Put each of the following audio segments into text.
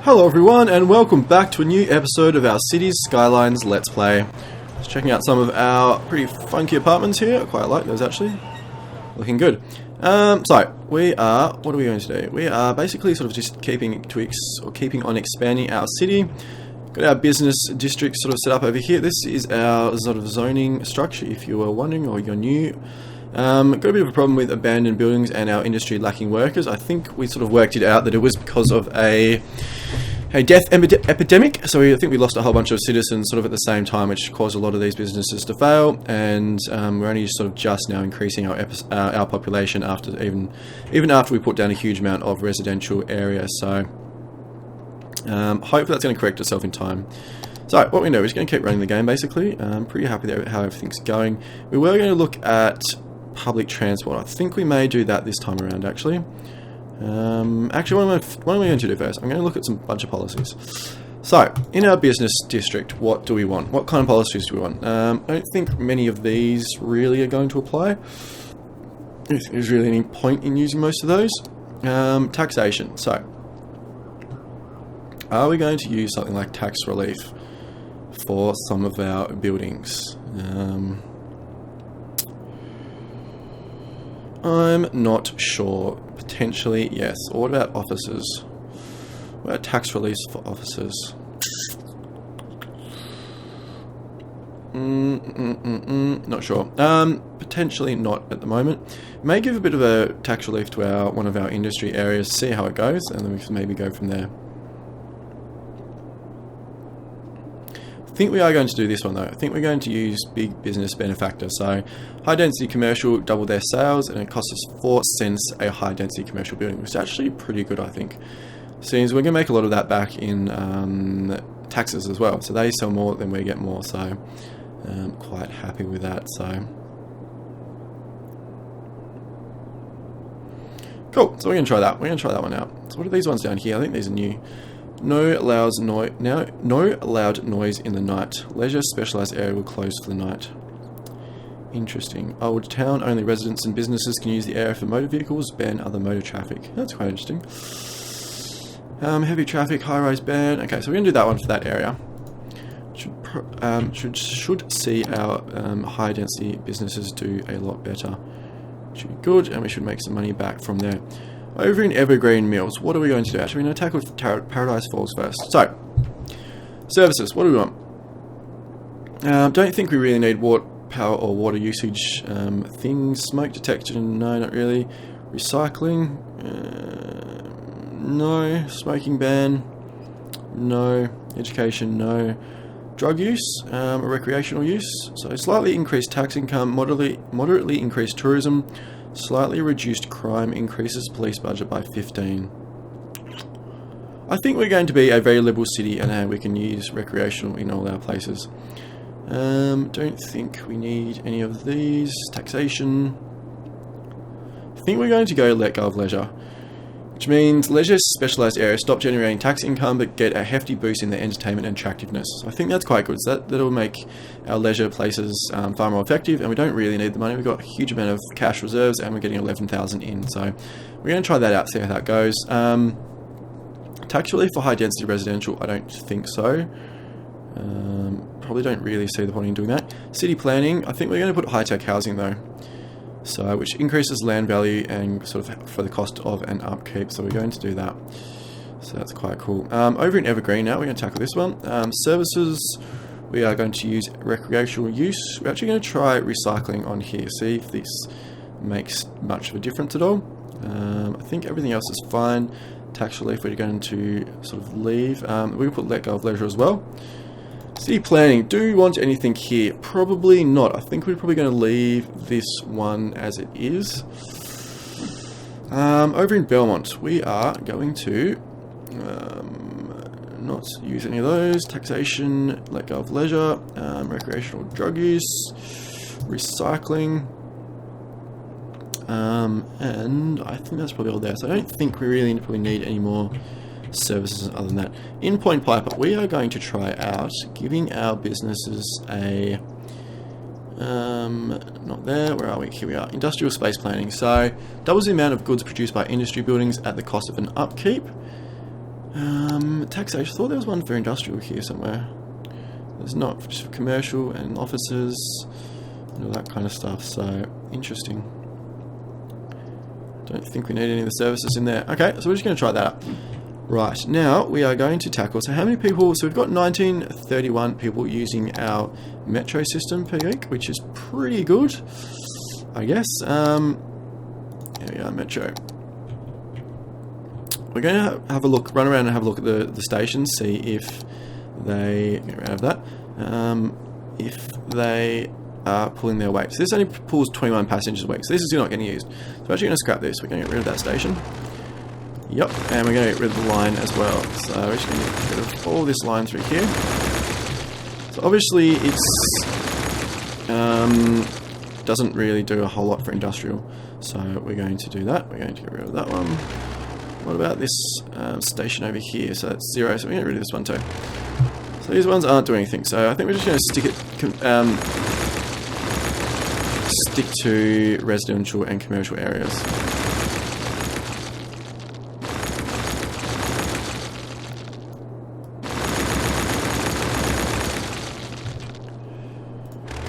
Hello everyone, and welcome back to a new episode of our Cities Skylines Let's Play. Just checking out some of our pretty funky apartments here. I quite like those actually. Looking good. So, what are we going to do? We are basically sort of just keeping on expanding our city. Got our business district sort of set up over here. This is our sort of zoning structure, if you were wondering, or you're new. Got a bit of a problem with abandoned buildings and our industry lacking workers. I think we sort of worked it out that it was because of a death epidemic. So I think we lost a whole bunch of citizens sort of at the same time, which caused a lot of these businesses to fail. And we're only sort of just now increasing our population after even after we put down a huge amount of residential area. So hopefully that's going to correct itself in time. So what we know, we're just going to keep running the game basically. I'm pretty happy with how everything's going. We were going to look at public transport. I think we may do that this time around actually. Actually, what am I going to do first? I'm going to look at some bunch of policies. So, in our business district, what do we want? What kind of policies do we want? I don't think many of these really are going to apply. I don't think there's really any point in using most of those. Taxation. So, are we going to use something like tax relief for some of our buildings? I'm not sure. Potentially, yes. Or what about offices? What about tax release for offices? Not sure. Potentially not at the moment. May give a bit of a tax relief to one of our industry areas, see how it goes, and then we can maybe go from there. I think we are going to do this one though. I think we're going to use big business benefactor. So high density commercial, double their sales, and it costs us 4 cents a high density commercial building, which is actually pretty good, I think. Seems we're going to make a lot of that back in taxes as well. So they sell more, then we get more. So I'm quite happy with that. So cool. So we're going to try that. We're going to try that one out. So what are these ones down here? I think these are new. No loud noise in the night. Leisure specialised area will close for the night. Interesting. Old town, only residents and businesses can use the area for motor vehicles, ban other motor traffic. That's quite interesting. Heavy traffic, high-rise ban. Okay, so we're going to do that one for that area. Should see our high-density businesses do a lot better. Should be good, and we should make some money back from there. Over in Evergreen Mills, what are we going to do? Actually, we're going to tackle Paradise Falls first. So, services, what do we want? Don't think we really need power or water usage things. Smoke detection, no, not really. Recycling, no. Smoking ban, no. Education, no. Drug use, recreational use. So slightly increased tax income, moderately increased tourism. Slightly reduced crime, increases police budget by 15. I think we're going to be a very liberal city and we can use recreational in all our places. Don't think we need any of these. Taxation. I think we're going to go let go of leisure. Which means leisure specialised areas stop generating tax income but get a hefty boost in their entertainment and attractiveness. So I think that's quite good. So that'll make our leisure places far more effective, and we don't really need the money. We've got a huge amount of cash reserves and we're getting 11,000 in. So we're going to try that out, see how that goes. Tax relief for high density residential, I don't think so. Probably don't really see the point in doing that. City planning, I think we're going to put high tech housing though. So, which increases land value and sort of for the cost of an upkeep. So we're going to do that. So that's quite cool. Over in Evergreen now, we're going to tackle this one. Services, we are going to use recreational use. We're actually going to try recycling on here. See if this makes much of a difference at all. I think everything else is fine. Tax relief, we're going to sort of leave. We can put let go of leisure as well. City planning, do we want anything here? Probably not. I think we're probably going to leave this one as it is. Over in Belmont, we are going to not use any of those. Taxation, let go of leisure, recreational drug use, recycling, and I think that's probably all there. So I don't think we really probably need any more services other than that. In Point Piper, we are going to try out giving our businesses a not there, where are we? Here we are. Industrial space planning. So doubles the amount of goods produced by industry buildings at the cost of an upkeep. Taxation. I thought there was one for industrial here somewhere. There's not, just for commercial and offices and all that kind of stuff. So interesting. Don't think we need any of the services in there. Okay, so we're just going to try that out. Right, now we are going to tackle. So how many people? So we've got 1931 people using our metro system per week, which is pretty good, I guess. Here we are, metro. We're going to have a look, run around and have a look at the stations, see if they, get rid of that, if they are pulling their weight. So this only pulls 21 passengers a week, so this is not getting used. So we're actually going to scrap this. We're going to get rid of that station. Yep, and we're going to get rid of the line as well. So we're just going to get rid of all this line through here. So obviously it's doesn't really do a whole lot for industrial. So we're going to do that. We're going to get rid of that one. What about this station over here? So that's 0, so we're going to get rid of this one too. So these ones aren't doing anything. So I think we're just going to stick to residential and commercial areas.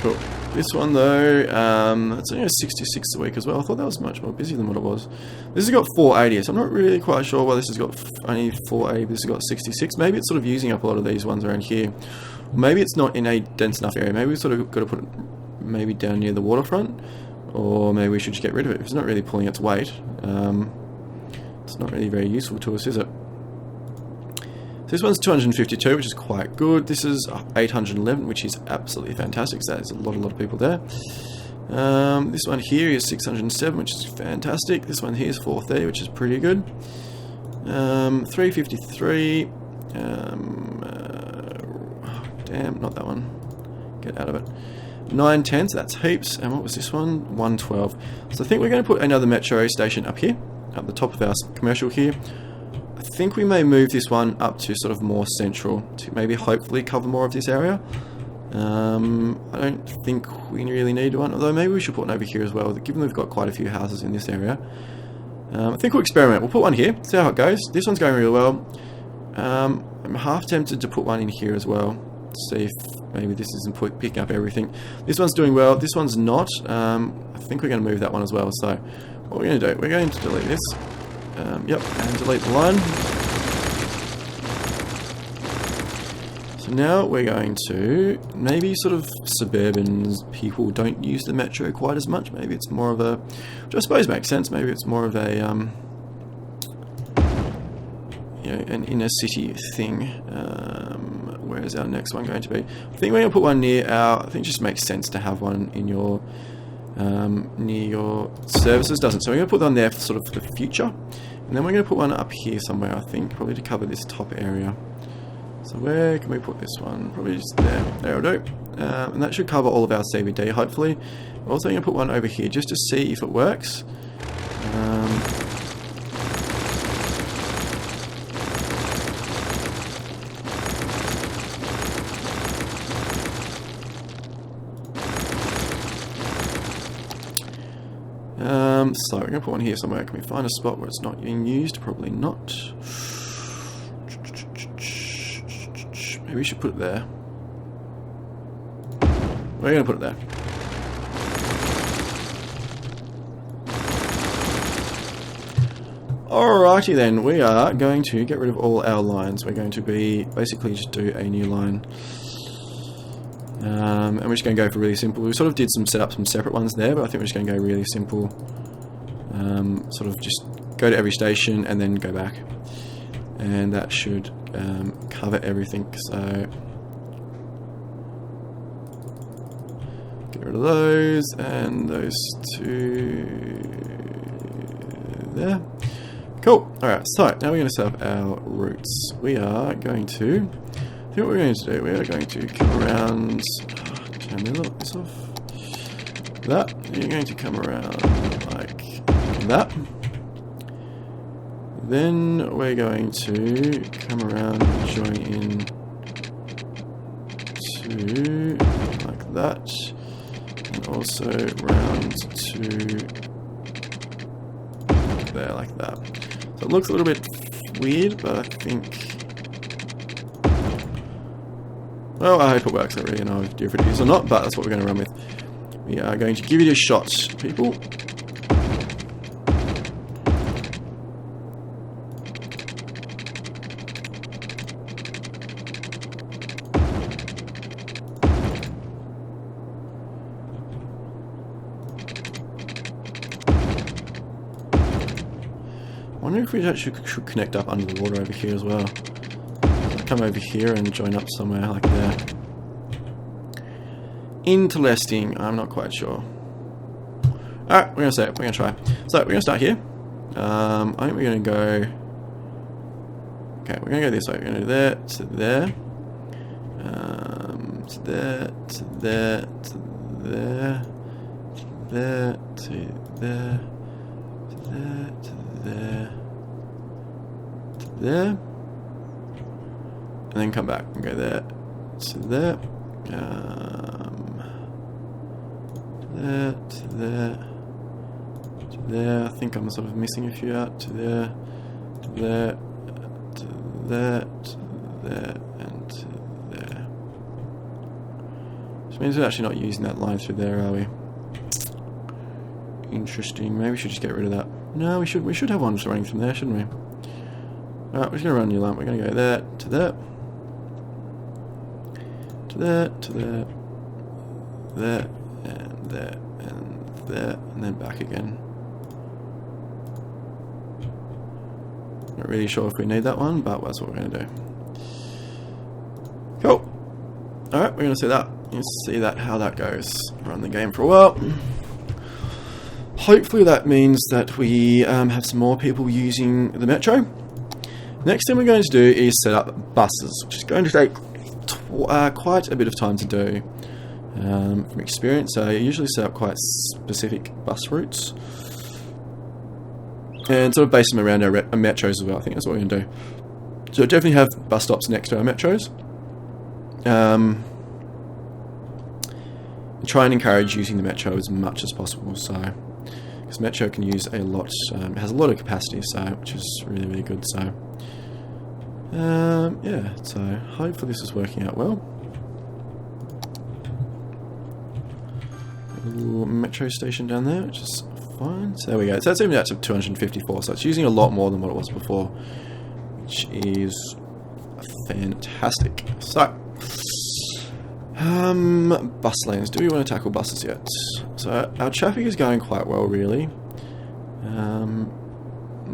Cool. This one though, it's only 66 a week as well. I thought that was much more busy than what it was. This has got 480, so I'm not really quite sure why this has got only 480, but this has got 66. Maybe it's sort of using up a lot of these ones around here. Maybe it's not in a dense enough area. Maybe we've sort of got to put it maybe down near the waterfront, or maybe we should just get rid of it. If it's not really pulling its weight, it's not really very useful to us, is it? So this one's 252, which is quite good. This is 811, which is absolutely fantastic. So there's a lot of people there. This one here is 607, which is fantastic. This one here is 430, which is pretty good. 353. Damn, not that one. Get out of it. 910, so that's heaps. And what was this one? 112. So I think we're going to put another metro station up here, up the top of our commercial here. I think we may move this one up to sort of more central to maybe hopefully cover more of this area. I don't think we really need one, although maybe we should put one over here as well, given we've got quite a few houses in this area. I think we'll experiment. We'll put one here, see how it goes. This one's going really well. I'm half tempted to put one in here as well, to see if maybe this isn't picking up everything. This one's doing well, this one's not. I think we're going to move that one as well. So what we're going to do, we're going to delete this. Yep, and delete the line. So now we're going to, maybe sort of suburban people don't use the metro quite as much. Maybe it's more of a, which I suppose makes sense, maybe it's more of a, you know, an inner city thing. Where is our next one going to be? I think we're going to put one near our, I think it just makes sense to have one in your, near your services, doesn't it? So we're going to put one there for sort of the future. And then we're going to put one up here somewhere, I think, probably to cover this top area. So where can we put this one? Probably just there. There we go. And that should cover all of our CBD, hopefully. We're also going to put one over here just to see if it works. So we're going to put one here somewhere. Can we find a spot where it's not being used? Probably not. Maybe we should put it there. We're going to put it there. Alrighty then, we are going to get rid of all our lines. We're going to be basically just do a new line. And we're just going to go for really simple. We sort of did set up some separate ones there, but I think we're just going to go really simple. Sort of just go to every station and then go back. And that should cover everything. So get rid of those and those two there. Cool. Alright, so now we're going to set up our routes. We are going to, I think what we're going to do, we are going to come around, turn this off, that, you're going to come around like that. Then we're going to come around and join in to like that, and also round to there like that. So it looks a little bit weird, but I think... Well, I hope it works. I don't really know if it is or not, but that's what we're going to run with. We are going to give it a shot, people. I wonder if we actually should connect up under the water over here as well. Come over here and join up somewhere like there. Interesting. I'm not quite sure. Alright, we're going to say it. We're going to try. So, we're going to start here. I think we're going to go... Okay, we're going to go this way. We're going to do there, to there. To there, to there, to there. To there, to there. To there, to there. To there. And then come back and go there. To there. There, to there, to there. I think I'm sort of missing a few out. To there, to there, to there, to there, and to there. Which means we're actually not using that line through there, are we? Interesting. Maybe we should just get rid of that. No, we should have one just running from there, shouldn't we? Alright, we're just going to run a new line. We're going to go there, to there. To there, to there. There. And there, and there, and then back again. Not really sure if we need that one, but that's what we're going to do. Cool. Alright, we're going to see that. You see that, how that goes. Run the game for a while. Hopefully that means that we have some more people using the metro. Next thing we're going to do is set up buses, which is going to take quite a bit of time to do. From experience, so I usually set up quite specific bus routes and sort of base them around our metros as well. I think that's what we're going to do. So definitely have bus stops next to our metros. Try and encourage using the metro as much as possible. So, because metro can use a lot, it has a lot of capacity, so which is really, really good. So, yeah. So hopefully this is working out well. Metro station down there, which is fine. So there we go. So that's even out to 254. So it's using a lot more than what it was before, which is fantastic. So, bus lanes. Do we want to tackle buses yet? So our traffic is going quite well, really.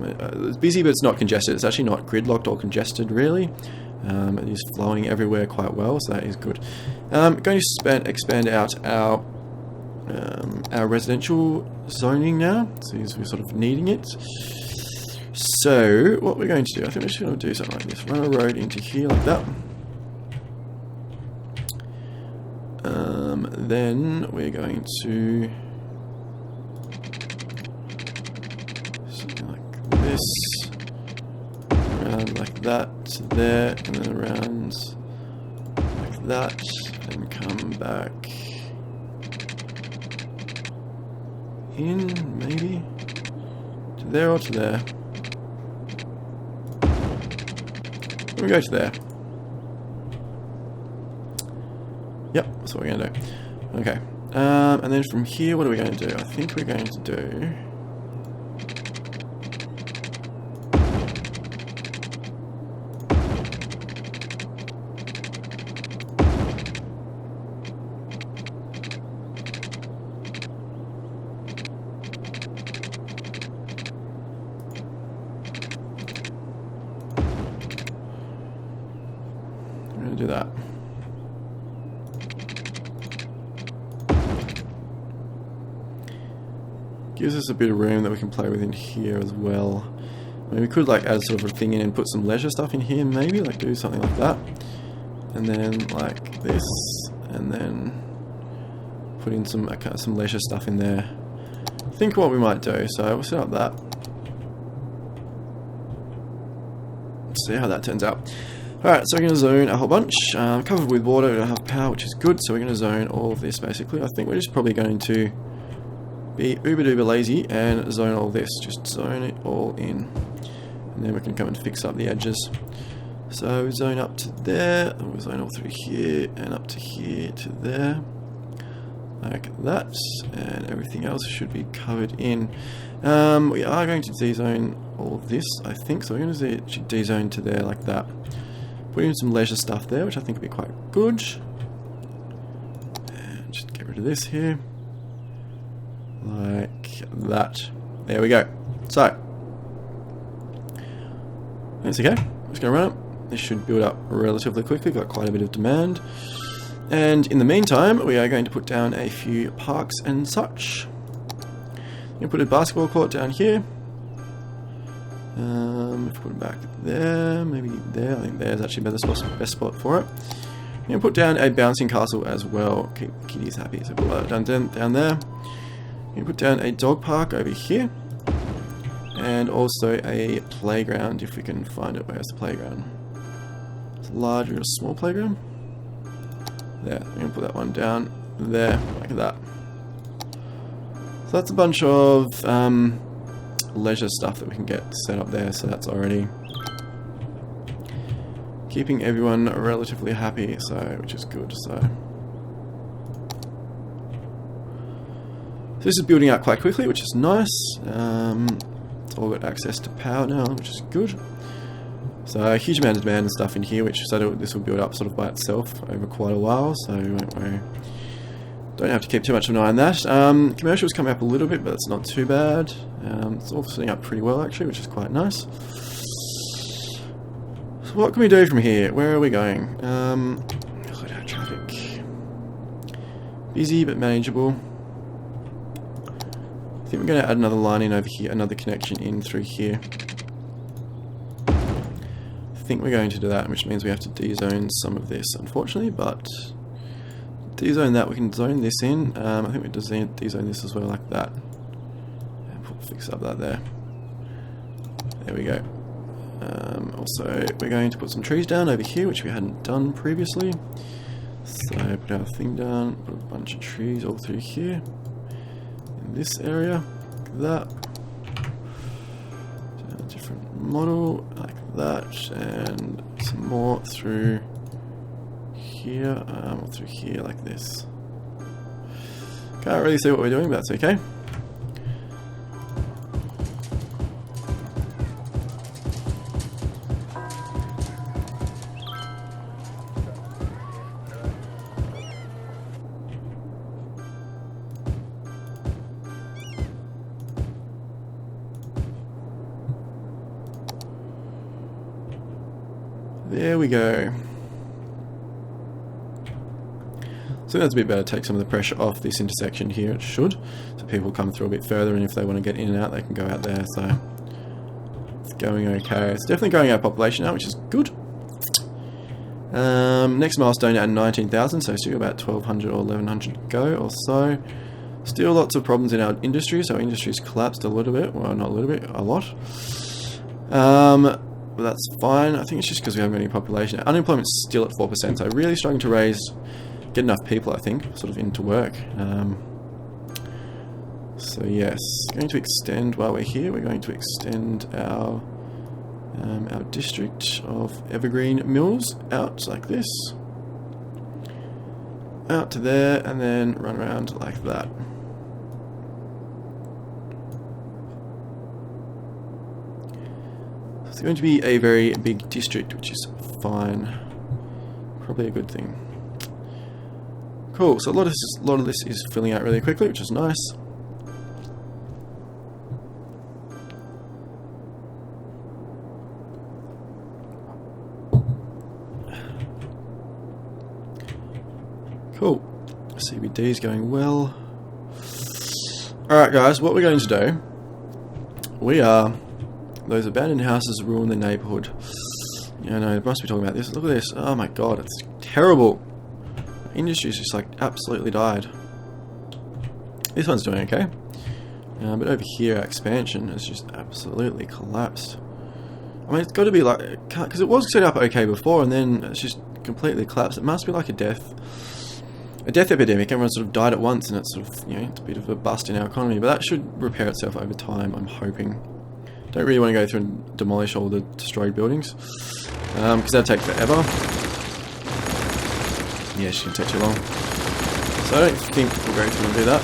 It's busy, but it's not congested. It's actually not gridlocked or congested, really. It is flowing everywhere quite well, so that is good. Going to expand out our residential zoning now, so we're sort of needing it. So what we're going to do, I think we're just going to do something like this. Run a road into here like that. Then we're going to something like this, around like that to there, and then around like that, and come back in, maybe to there or to there. We go to there. Yep, that's what we're going to do. Okay, and then from here, what are we going to do? I think we're going to do... I'm going to do that. Gives us a bit of room that we can play with in here as well. I mean, we could like add sort of a thing in and put some leisure stuff in here, maybe like do something like that, and then like this, and then put in some leisure stuff in there. Think what we might do. So we'll set up that. See how that turns out. Alright, so we're going to zone a whole bunch. Covered with water, we don't have power, which is good, so we're going to zone all of this basically. I think we're just probably going to be uber duper lazy and zone all this. Just zone it all in. and then we can come and fix up the edges. So zone up to there, and we'll zone all through here and up to here to there, like that, and everything else should be covered in. We are going to de-zone all this, I think, so we're going to de-zone to there like that. Put in some leisure stuff there, which I think will be quite good. And just get rid of this here, like that. There we go. So that's okay. I'm just going to run it. This should build up relatively quickly, got quite a bit of demand. And in the meantime, we are going to put down a few parks and such. I'm going to put a basketball court down here. If we put it back there, maybe there. I think there's actually the best spot for it. I'm going to put down a bouncing castle as well. Keep the kitties happy. So put that down there. I'm going to put down a dog park over here. And also a playground, if we can find it. Where's the playground? It's a large or a small playground? There, I'm going to put that one down there, like that. So that's a bunch of leisure stuff that we can get set up there, so that's already keeping everyone relatively happy, so which is good. So this is building out quite quickly, which is nice. It's all got access to power now, which is good. So a huge amount of demand and stuff in here, which this will build up sort of by itself over quite a while, so we won't worry. Don't have to keep too much of an eye on that. Commercial's coming up a little bit, but it's not too bad. It's all setting up pretty well actually, which is quite nice. So what can we do from here? Where are we going? Look at our traffic. Busy but manageable. I think we're going to add another line in over here, another connection in through here. I think we're going to do that, which means we have to de-zone some of this, unfortunately, but de-zone that, we can zone this in. I think we de-zone this as well, like that. And fix up that there. There we go. Also, we're going to put some trees down over here, which we hadn't done previously. So put our thing down, put a bunch of trees all through here. In this area, like that. A different model, like that, and some more through here, or through here like this. Can't really see what we're doing, but that's okay. There we go. So that's a bit better, take some of the pressure off this intersection here, it should. So people come through a bit further, and if they want to get in and out, they can go out there, so it's going okay. It's definitely growing our population now, which is good. Next milestone at 19,000, so still about 1,200 or 1,100 to go or so. Still lots of problems in our industry, so our industry's collapsed a little bit, well not a little bit, a lot. But that's fine. I think it's just because we haven't got any population. Unemployment's still at 4%, so really struggling to get enough people, I think, sort of into work. So yes, going to extend while we're here. We're going to extend our district of Evergreen Mills out like this, out to there, and then run around like that. It's going to be a very big district, which is fine. Probably a good thing. Cool, so a lot of this is filling out really quickly, which is nice. Cool. CBD is going well. Alright guys, what we're going to do, those abandoned houses ruin the neighbourhood. Yeah, no, it must be talking about this. Look at this. Oh my god, it's terrible. Industry's just like absolutely died. This one's doing okay. But over here, our expansion has just absolutely collapsed. I mean, it's got to be like, because it was set up okay before, and then it's just completely collapsed. It must be like a death epidemic. Everyone sort of died at once, and it's sort of, it's a bit of a bust in our economy. But that should repair itself over time, I'm hoping. Don't really want to go through and demolish all the destroyed buildings, because that'll take forever. Yeah, it's going to take too long. So I don't think we'll go through and do that.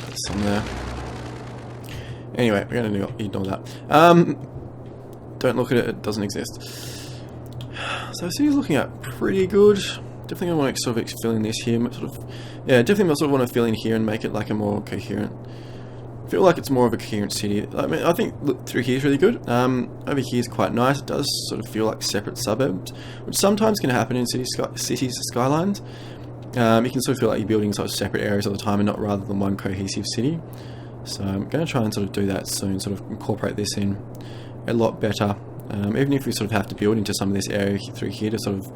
Put some there. Anyway, we're going to ignore that. Don't look at it, it doesn't exist. So city's looking at pretty good. Definitely I want to sort of fill in this here, definitely I sort of want to fill in here and make it like a more coherent. I feel like it's more of a coherent city. I mean, I think look through here is really good. Over here is quite nice. It does sort of feel like separate suburbs, which sometimes can happen in Cities Skylines. You can sort of feel like you're building sort of separate areas all the time and not rather than one cohesive city. So I'm going to try and sort of do that soon, sort of incorporate this in a lot better. Even if we sort of have to build into some of this area through here to sort of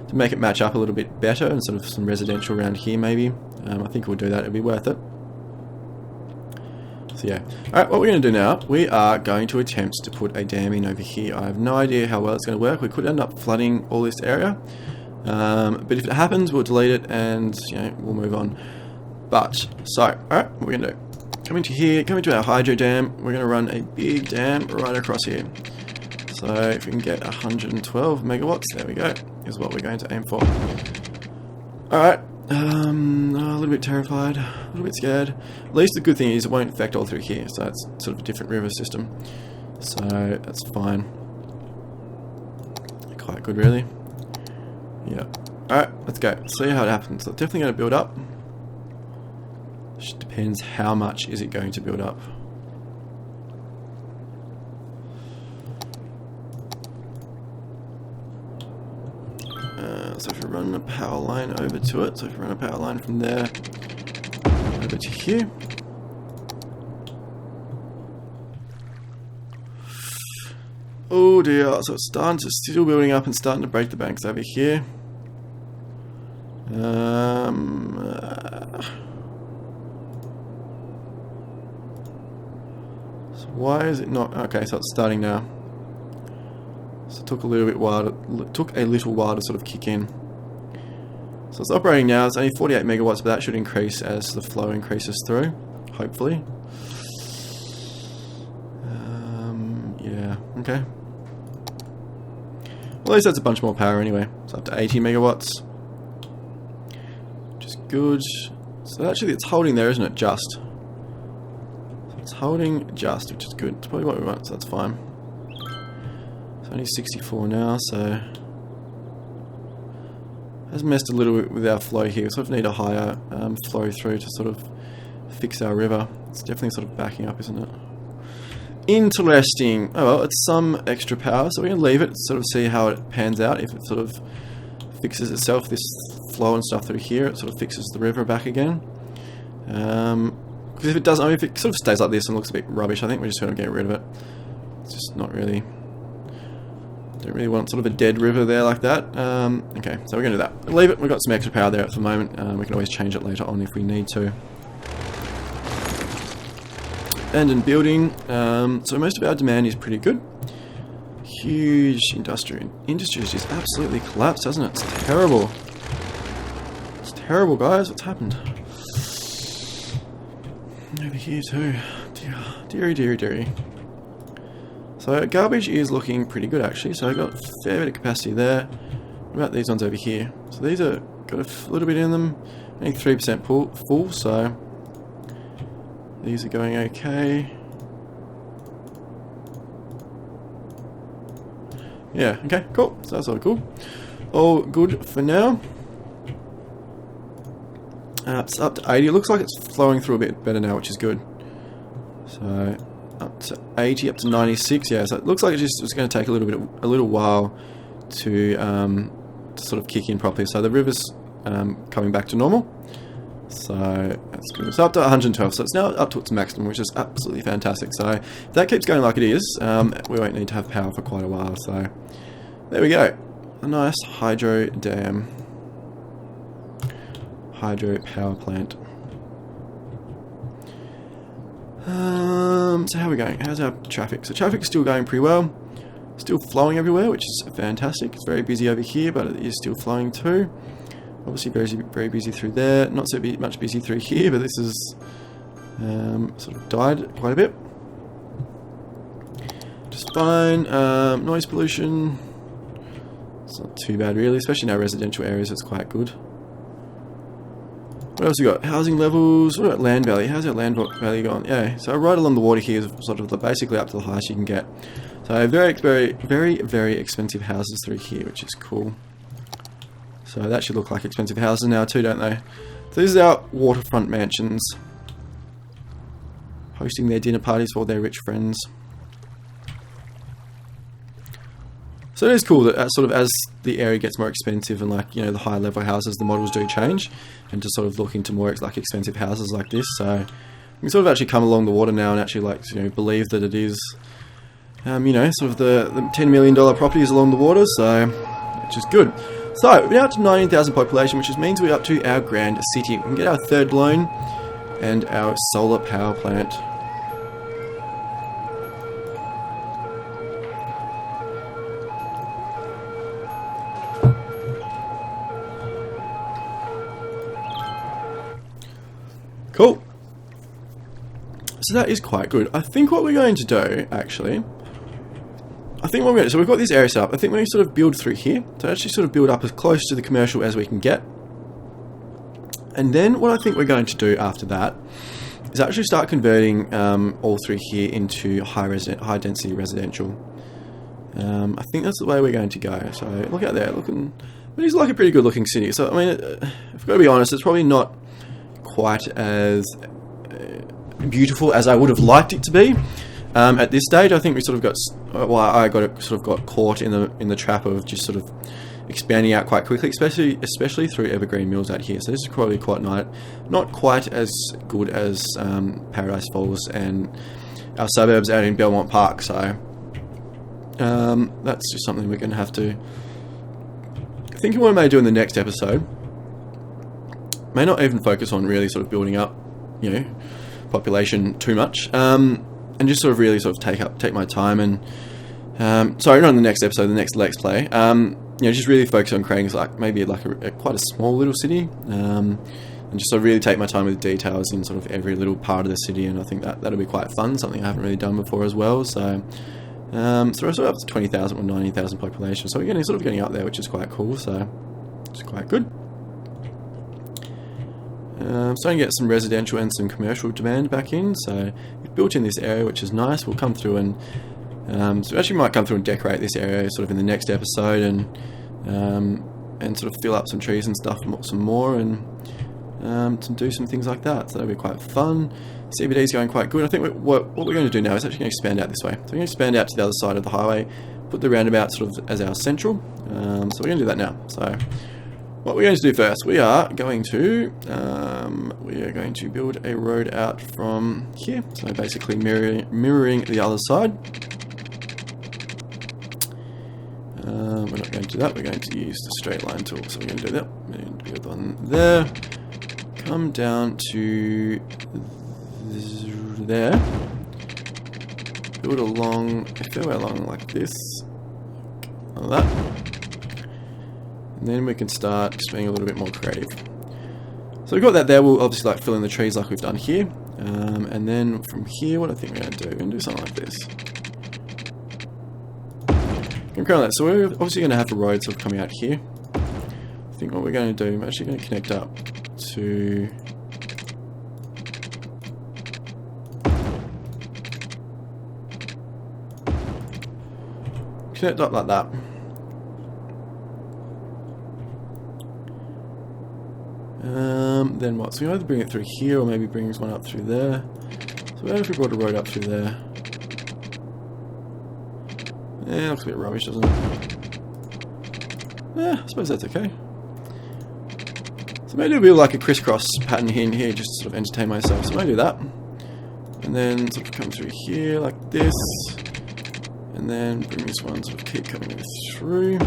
to make it match up a little bit better, and sort of some residential around here maybe. I think we'll do that, it'll be worth it. So yeah. Alright, what we're going to do now, we are going to attempt to put a dam in over here. I have no idea how well it's going to work. We could end up flooding all this area. But if it happens, we'll delete it and we'll move on. But, so, alright, what we're going to do. Coming to here, coming to our hydro dam, we're going to run a big dam right across here. So if we can get 112 megawatts, there we go, is what we're going to aim for. Alright, a little bit terrified, a little bit scared. At least the good thing is it won't affect all through here, so it's sort of a different river system. So that's fine. Quite good really. Yeah. Alright, let's go. See how it happens. So it's definitely going to build up. Just depends how much is it going to build up. So if we run a power line over to it, so if we run a power line from there over to here. Oh dear, so it's starting to still building up and starting to break the banks over here. So why is it not? Okay, so it's starting now. So it took a little while to sort of kick in. So it's operating now. It's only 48 megawatts, but that should increase as the flow increases through, hopefully. Yeah, okay. Well, at least that's a bunch more power anyway. It's up to 80 megawatts, which is good. So actually it's holding there, isn't it? Just. So it's holding just, which is good. It's probably what we want, so that's fine. It's only 64 now, so has messed a little bit with our flow here. We sort of need a higher flow through to sort of fix our river. It's definitely sort of backing up, isn't it? Interesting. Oh well, it's some extra power, so we're going to leave it, sort of see how it pans out. If it sort of fixes itself, this flow and stuff through here, it sort of fixes the river back again. Because if it doesn't, I mean, if it sort of stays like this and looks a bit rubbish, I think we're just going to get rid of it. It's just not really... Don't really want sort of a dead river there like that. Okay, so we're going to do that. We'll leave it. We've got some extra power there at the moment. We can always change it later on if we need to. Abandoned building. So most of our demand is pretty good. Huge industry. Industry has just absolutely collapsed, hasn't it? It's terrible. It's terrible, guys. What's happened? Over here too. Deary, deary, deary. So garbage is looking pretty good actually. So I got a fair bit of capacity there. What about these ones over here? So these are got a little bit in them. Only 3% full, so these are going okay. Yeah, okay, cool. So that's all cool. All good for now. It's up to 80. It looks like it's flowing through a bit better now, which is good. So up to 80, up to 96. Yeah, so it looks like it's going to take a little while to sort of kick in properly. So the river's coming back to normal. So that's good. It's up to 112, so it's now up to its maximum, which is absolutely fantastic. So if that keeps going like it is, we won't need to have power for quite a while. So there we go. A nice hydro dam. Hydro power plant. So how are we going? How's our traffic? So traffic's still going pretty well. Still flowing everywhere, which is fantastic. It's very busy over here, but it is still flowing too. Obviously very busy through there. Not so much busy through here, but this is Sort of died quite a bit. Just fine. Noise pollution. It's not too bad really, especially in our residential areas. It's quite good. What else we got? Housing levels. What about land value? How's our land value going? Yeah, so right along the water here is sort of basically up to the highest you can get. So very expensive houses through here, which is cool. So that should look like expensive houses now too, don't they? So this is our waterfront mansions, hosting their dinner parties for their rich friends. So it is cool that sort of as the area gets more expensive and like, you know, the higher level houses, the models do change, and to sort of look into more like expensive houses like this. So we can sort of actually come along the water now and actually like, you know, believe that it is, you know, sort of the $10 million properties along the water. So which is good. So we're now up to 19,000 population, which means we're up to our grand city. We can get our third loan and our solar power plant. Cool. So that is quite good. I think what we're going to do, actually, so we've got this area set up. I think we're going to sort of build through here. So actually sort of build up as close to the commercial as we can get. And then what I think we're going to do after that is actually start converting all through here into high density residential. I think that's the way we're going to go. So look out there, it's like a pretty good looking city. So I mean, I've got to be honest, it's probably not quite as beautiful as I would have liked it to be. At this stage, I think we sort of got, well, I got caught in the trap of just sort of expanding out quite quickly, especially through Evergreen Mills out here. So this is probably quite not quite as good as Paradise Falls and our suburbs out in Belmont Park. So that's just something we're going to have to. Thinking what I may do in the next episode. May not even focus on really sort of building up, you know, population too much, and just sort of really sort of take my time and sorry, not in the next episode, the next Let's Play. You know, just really focus on creating like maybe like quite a small little city, and just sort of really take my time with details in sort of every little part of the city. And I think that'll be quite fun, something I haven't really done before as well. So, so we're sort of up to 20,000 or 19,000 population. So we're getting up there, which is quite cool. So it's quite good. Starting to get some residential and some commercial demand back in, so we've built in this area, which is nice. We'll come through and so we actually might come through and decorate this area sort of in the next episode, and sort of fill up some trees and stuff some more, and to do some things like that. So that'll be quite fun. CBD is going quite good. I think what we're going to do now is actually going to expand out this way. So we're going to expand out to the other side of the highway, put the roundabout sort of as our central. So we're going to do that now. So what we're going to do first, we are going to build a road out from here, so basically mirroring the other side. We're not going to do that, we're going to use the straight line tool, so we're going to do that. We're going to build on there, come down to there, build along, a fair way along like this, like that. And then we can start just being a little bit more creative. So we've got that there. We'll obviously like fill in the trees like we've done here. And then from here, what I think we're going to do, we're going to do something like this. So we're obviously going to have a road sort of coming out here. I think what we're going to do, I'm actually going to connect up to... Connect up like that. Then what? So we either bring it through here or maybe brings one up through there. So what if we brought a road up through there? Yeah, looks a bit rubbish, doesn't it? Yeah, I suppose that's okay. So maybe do like a crisscross pattern here just to sort of entertain myself. So maybe do that. And then sort of come through here like this. And then bring this one, sort of keep coming through.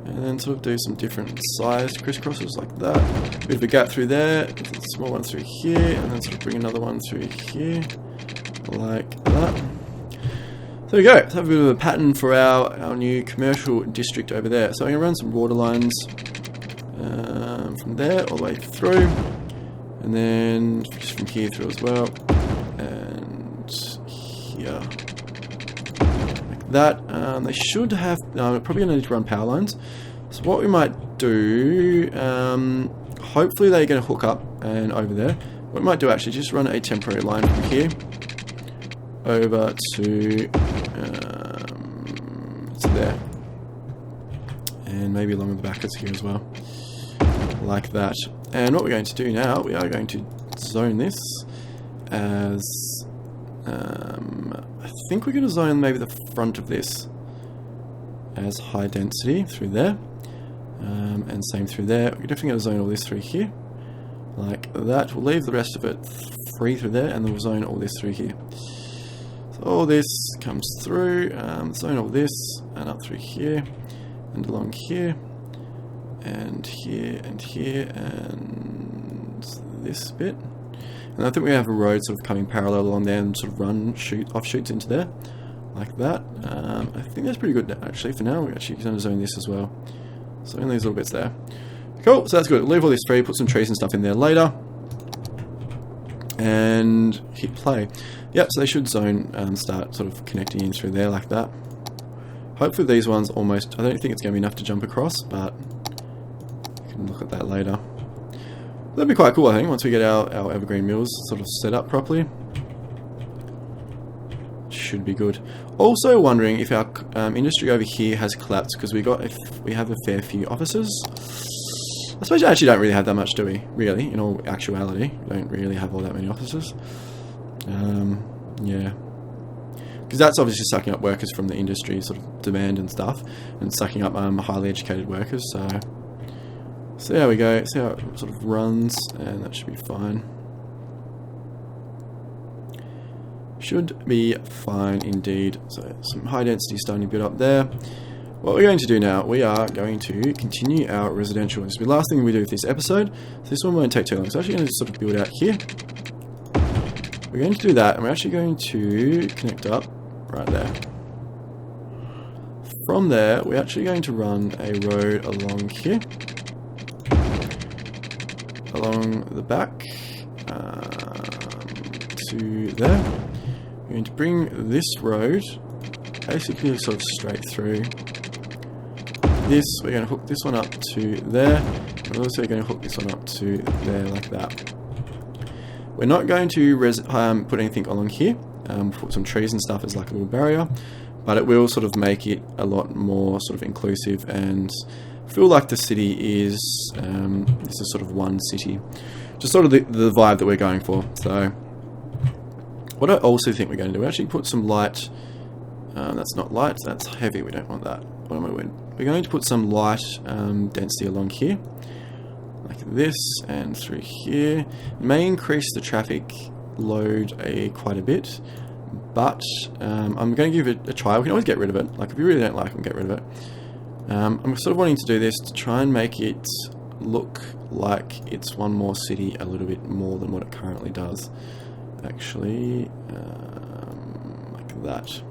And then sort of do some different sized crisscrosses like that. Bit of a gap through there, a small one through here, and then sort of bring another one through here, like that. So there we go. Let's have a bit of a pattern for our new commercial district over there. So I'm going to run some water lines from there all the way through. And then just from here through as well. And here. Like that. They should have... probably going to need to run power lines. So what we might do... hopefully they're going to hook up and over there. What we might do actually, just run a temporary line from here over to there. And maybe along the backers here as well. Like that. And what we're going to do now, we are going to zone this as... I think we're going to zone maybe the front of this as high density through there. And same through there. We're definitely going to zone all this through here. Like that. We'll leave the rest of it free through there, and then we'll zone all this through here. So all this comes through, zone all this, and up through here, and along here, and here, and here, and this bit. And I think we have a road sort of coming parallel along there and sort of run offshoots into there, like that. I think that's pretty good actually for now. We're actually going to zone this as well. So in these little bits there. Cool, so that's good. Leave all this free, put some trees and stuff in there later. And hit play. Yep, so they should zone start sort of connecting in through there like that. Hopefully these ones almost... I don't think it's going to be enough to jump across, but we can look at that later. That'd be quite cool, I think, once we get our evergreen mills sort of set up properly. Should be good. Also wondering if our industry over here has collapsed, because we have a fair few offices. I suppose you actually don't really have that much, do we? Really, in all actuality, we don't really have all that many offices. Yeah, because that's obviously sucking up workers from the industry sort of demand and stuff, and sucking up highly educated workers. So see how we go. See how it sort of runs, and that should be fine. Should be fine indeed. So some high density starting to build up there. What we're going to do now, we are going to continue our residential. This will be the last thing we do with this episode. So this one won't take too long. So I'm actually going to sort of build out here. We're going to do that, and we're actually going to connect up right there. From there, we're actually going to run a road along here. Along the back to there. We're going to bring this road basically sort of straight through. This, we're going to hook this one up to there. We're also going to hook this one up to there like that. We're not going to put anything along here. Put some trees and stuff as like a little barrier, but it will sort of make it a lot more sort of inclusive and feel like the city is this is sort of one city. Just sort of the vibe that we're going for. So what I also think we're going to do, we actually put some light. That's not light, that's heavy, we don't want that. What am I doing? We're going to put some light density along here, like this, and through here. It may increase the traffic load quite a bit, but I'm going to give it a try. We can always get rid of it. Like if you really don't like it, we can get rid of it. I'm sort of wanting to do this to try and make it look like it's one more city a little bit more than what it currently does. Actually, like that.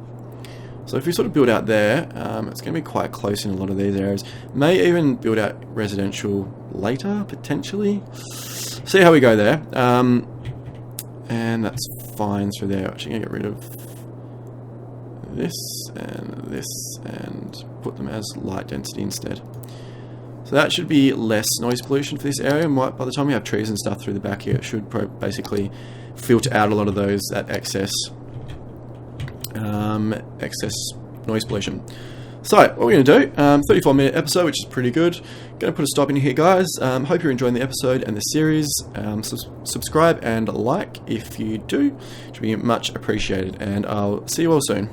So if we sort of build out there, it's going to be quite close in a lot of these areas. May even build out residential later, potentially. See how we go there. And that's fine through there. Actually going to get rid of this and put them as light density instead. So that should be less noise pollution for this area. And by the time we have trees and stuff through the back here, it should basically filter out a lot of that excess noise pollution. So what we're going to do, 34-minute episode, which is pretty good. Going to put a stop in here, guys. Hope you're enjoying the episode and the series. Subscribe and like if you do. It would be much appreciated, and I'll see you all soon.